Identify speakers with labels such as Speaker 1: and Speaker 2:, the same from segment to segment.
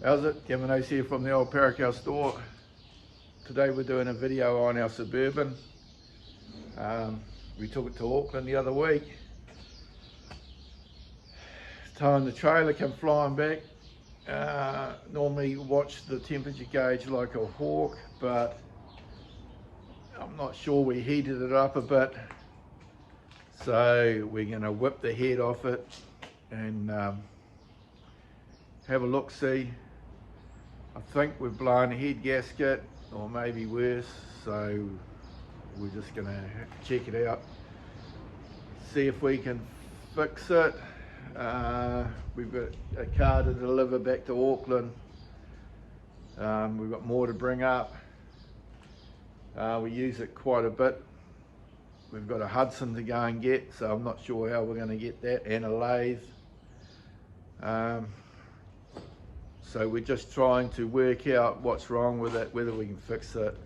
Speaker 1: How's it? Kevin Ace here from the old Parakao store. Today we're doing a video on our Suburban. We took it to Auckland the other week. Towing the trailer, come flying back. Normally watch the temperature gauge like a hawk, but I'm not sure we heated it up a bit. So we're going to whip the head off it and have a look-see. I think we've blown a head gasket, or maybe worse, so we're just going to check it out, see if we can fix it. We've got a car to deliver back to Auckland. We've got more to bring up. We use it quite a bit. We've got a Hudson to go and get, so I'm not sure how we're going to get that, and a lathe. So we're just trying to work out what's wrong with it, whether we can fix it.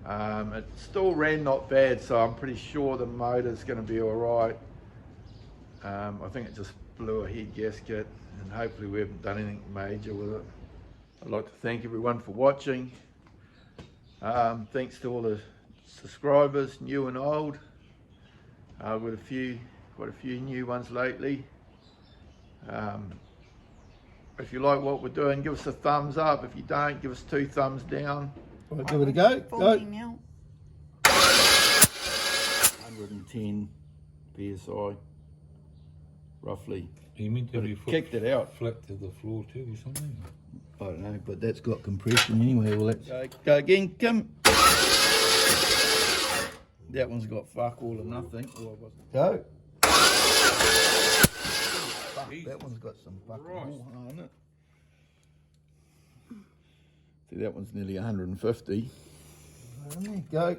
Speaker 1: It still ran not bad, so I'm pretty sure the motor's going to be all right. I think it just blew a head gasket, and hopefully we haven't done anything major with it. I'd like to thank everyone for watching. Thanks to all the subscribers, new and old. I've got quite a few new ones lately. If you like what we're doing, give us a thumbs up. If you don't, give us 2 thumbs down. Right, give it a go.
Speaker 2: 14 now.
Speaker 1: 110 PSI, roughly.
Speaker 3: You meant to be
Speaker 1: kicked it out.
Speaker 3: Flat to the floor too or something?
Speaker 1: I don't know, but that's got compression anyway. Well, let's go again, Kim. That one's got fuck all or nothing. Go. Fuck, that one's got some fucking more on it. See, that one's nearly 150. Go.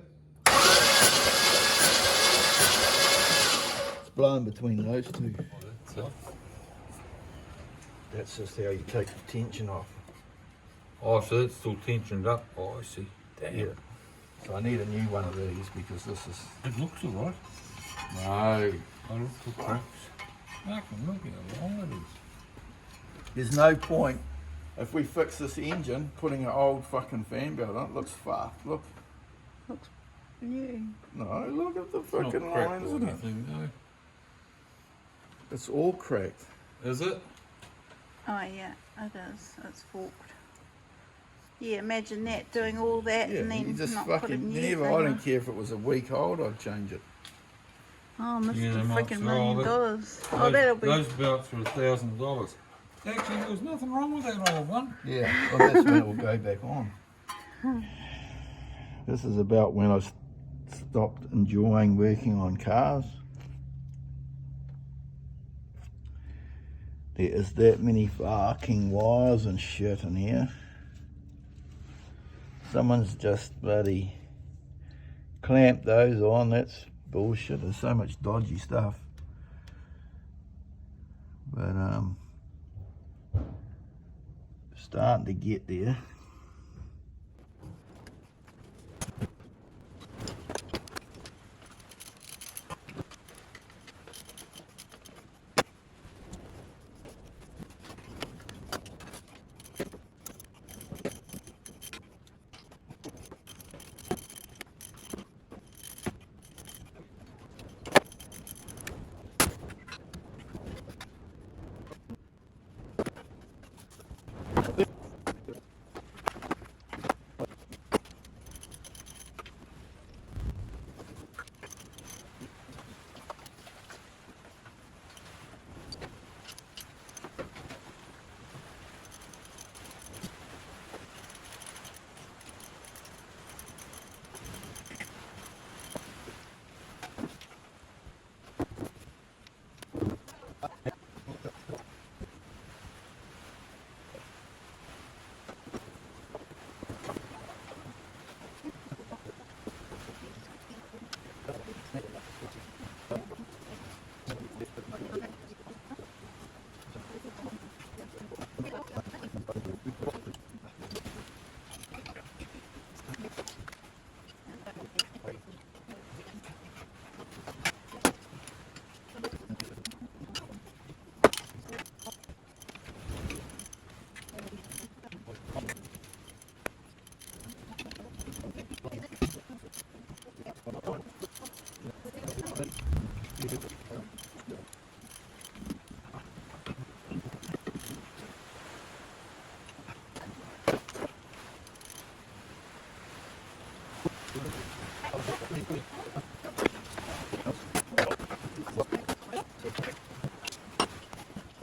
Speaker 1: It's blowing between those two. That's just how you take the tension off.
Speaker 3: Oh, so that's still tensioned up. Oh, I see. Damn.
Speaker 1: Yeah. So I need a new one of these because this is...
Speaker 3: It looks alright.
Speaker 1: No.
Speaker 3: I look for cracks. I can look at how long it is.
Speaker 1: There's no point, if we fix this engine, putting an old fucking fan belt on it. Looks fucked. Look.
Speaker 2: Looks new.
Speaker 1: No, look at the
Speaker 3: It's not
Speaker 1: fucking
Speaker 3: cracked
Speaker 1: lines
Speaker 3: or
Speaker 1: in it.
Speaker 3: anything, no.
Speaker 1: It's all cracked.
Speaker 3: Is it?
Speaker 2: Oh yeah, it is. It's forked. Yeah, imagine that, doing all that
Speaker 1: Yeah,
Speaker 2: and then
Speaker 1: you just
Speaker 2: not put a
Speaker 1: fucking
Speaker 2: new
Speaker 1: never.
Speaker 2: thing
Speaker 1: I
Speaker 2: on.
Speaker 1: don't care if it was a week old, I'd change it.
Speaker 2: Oh, Mr.
Speaker 3: Yeah, they might
Speaker 2: freaking
Speaker 3: say,
Speaker 2: $1 million.
Speaker 3: Those,
Speaker 2: Oh, that'll be...
Speaker 3: those belts were $1,000. Actually, there was nothing wrong with that old one.
Speaker 1: Yeah, well, that's when it will go back on. This is about when I stopped enjoying working on cars. There is that many fucking wires and shit in here. Someone's just bloody clamped those on. That's bullshit. There's so much dodgy stuff. But starting to get there.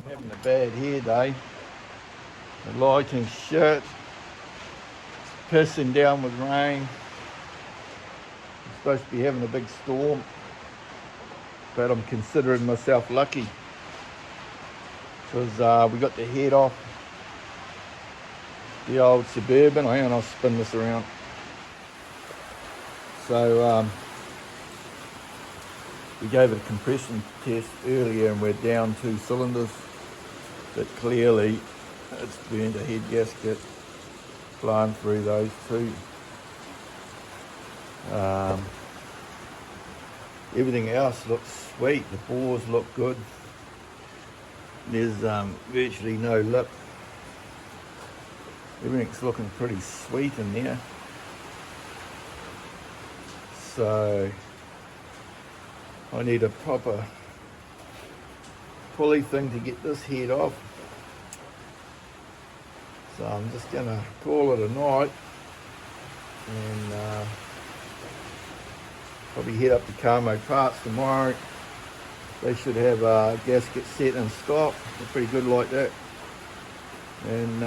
Speaker 1: Having a bad hair day. The lighting's shit. It's pissing down with rain. I'm supposed to be having a big storm, but I'm considering myself lucky because we got the head off the old Suburban. Hang on, I'll spin this around. So we gave it a compression test earlier and we're down 2 cylinders, but clearly it's burned a head gasket, blown through those 2. Everything else looks sweet. The bores look good. There's virtually no lip. Everything's looking pretty sweet in there. So I need a proper pulley thing to get this head off. So I'm just gonna call it a night and probably head up to Camo Parts tomorrow. They should have a gasket set in stock. They're pretty good like that. And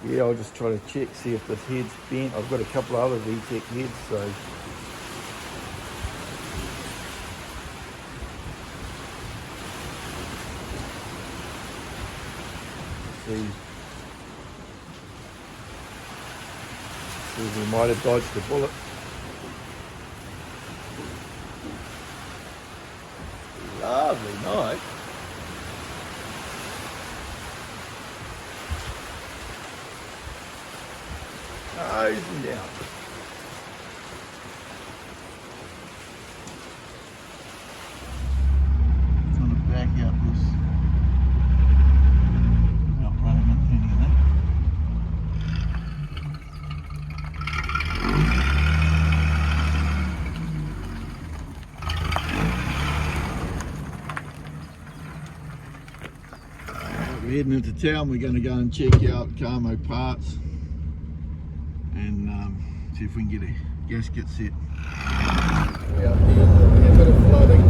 Speaker 1: yeah, I'll just try to check, see if this head's bent. I've got a couple of other VTEC heads, so see if we might have dodged a bullet. Lovely night. Nose and down. Trying to back out this without running into anything. We're heading into town. We're going to go and check out Camo Parts and see if we can get a gasket set. We're out here, a bit of flooding.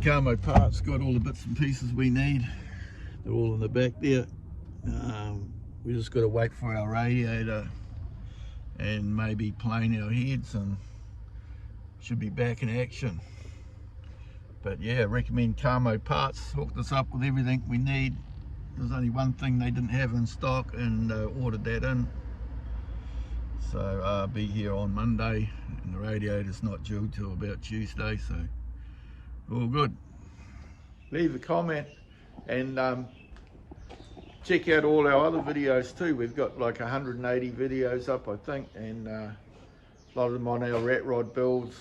Speaker 1: Parakao parts, got all the bits and pieces we need. They're all in the back there. We just got to wait for our radiator and maybe plane our heads, and should be back in action. But yeah, recommend Camo Parts. Hooked us up with everything we need. There's only one thing they didn't have in stock, and ordered that in. So I'll be here on Monday, and the radiator's not due till about Tuesday, so all good. Leave a comment and check out all our other videos too. We've got like 180 videos up, I think, and a lot of them on our rat rod builds.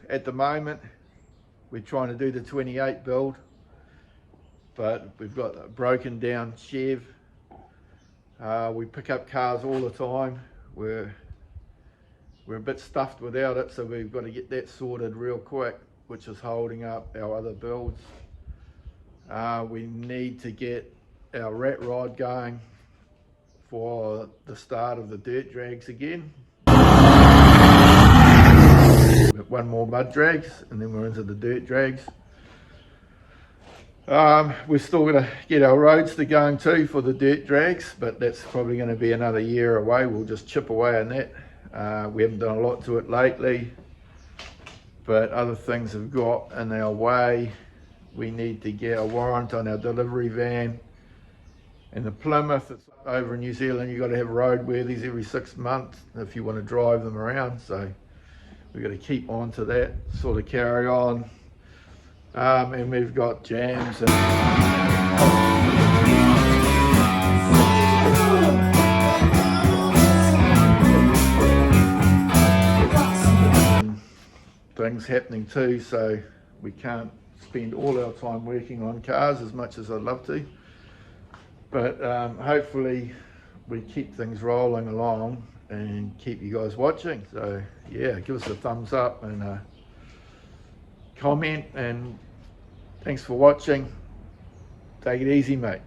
Speaker 1: At the moment, we're trying to do the 28 build, but we've got a broken down Chevy. We pick up cars all the time. We're a bit stuffed without it, so we've got to get that sorted real quick, which is holding up our other builds. We need to get our rat rod going for the start of the dirt drags again. One more mud drags, and then we're into the dirt drags. We're still going to get our roadster going too for the dirt drags, but that's probably going to be another year away. We'll just chip away on that. We haven't done a lot to it lately, but other things have got in our way. We need to get a warrant on our delivery van, and the Plymouth. It's over in New Zealand, you've got to have roadworthies every 6 months if you want to drive them around, so we've got to keep on to that, sort of carry on. And we've got jams and things happening too, so we can't spend all our time working on cars as much as I'd love to, but hopefully we keep things rolling along and keep you guys watching. So yeah, give us a thumbs up and comment, and thanks for watching. Take it easy, mate.